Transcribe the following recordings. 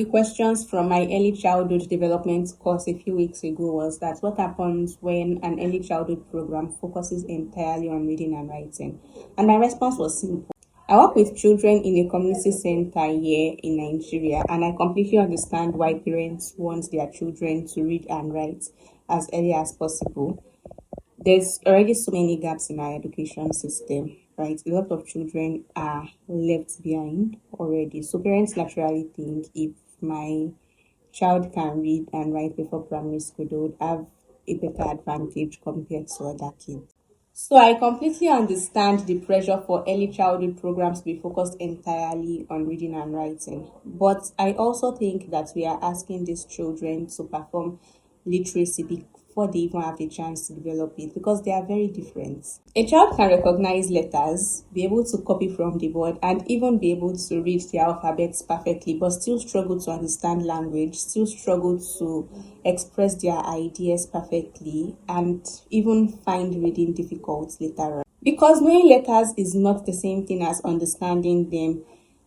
the questions from my early childhood development course a few weeks ago was that what happens when an early childhood program focuses entirely on reading and writing? And my response was simple. I work with children in a community center here in Nigeria, and I completely understand why parents want their children to read and write as early as possible. There's already so many gaps in our education system, right? A lot of children are left behind already. So parents naturally think if my child can read and write before primary school, they would have a better advantage compared to other kids. So I completely understand the pressure for early childhood programs to be focused entirely on reading and writing. But I also think that we are asking these children to perform literacy before they even have the chance to develop it because they are very different. A child can recognize letters, be able to copy from the board, and even be able to read the alphabets perfectly, but still struggle to understand language, still struggle to express their ideas perfectly, and even find reading difficult later on. Because knowing letters is not the same thing as understanding them.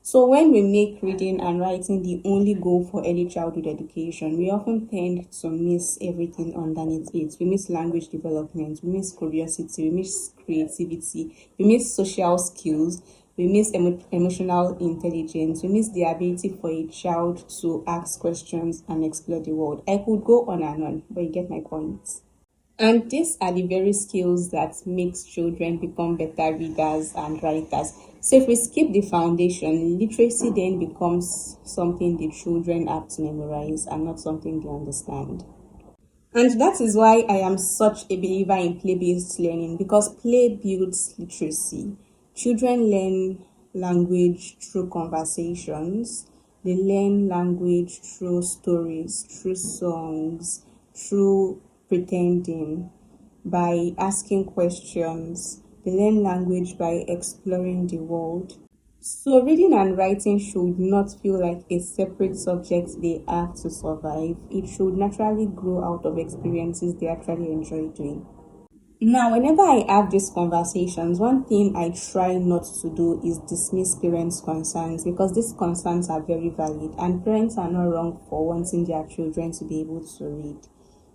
So when we make reading and writing the only goal for early childhood education, we often tend to miss everything underneath it. We miss language development, we miss curiosity, we miss creativity, we miss social skills, we miss emotional intelligence, we miss the ability for a child to ask questions and explore the world. I could go on, but you get my point. And these are the very skills that makes children become better readers and writers. So if we skip the foundation, literacy then becomes something the children have to memorize and not something they understand. And that is why I am such a believer in play-based learning because play builds literacy. Children learn language through conversations. They learn language through stories, through songs, through pretending, by asking questions. They learn language by exploring the world. So, reading and writing should not feel like a separate subject they have to survive. It should naturally grow out of experiences they actually enjoy doing. Now, whenever I have these conversations, one thing I try not to do is dismiss parents' concerns because these concerns are very valid and parents are not wrong for wanting their children to be able to read.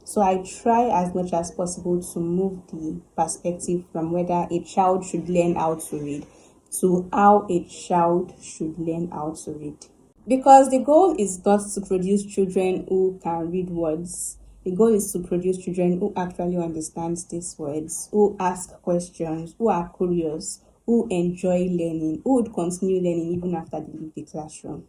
So I try as much as possible to move the perspective from whether a child should learn how to read to how a child should learn how to read. Because the goal is not to produce children who can read words. The goal is to produce children who actually understand these words, who ask questions, who are curious, who enjoy learning, who would continue learning even after they leave the classroom.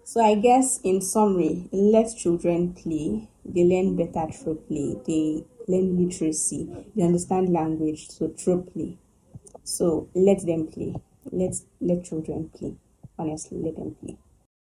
So I guess in summary, let children play. They learn better through play. They learn literacy. They understand language through play. So let them play. Let children play. Honestly, let them play.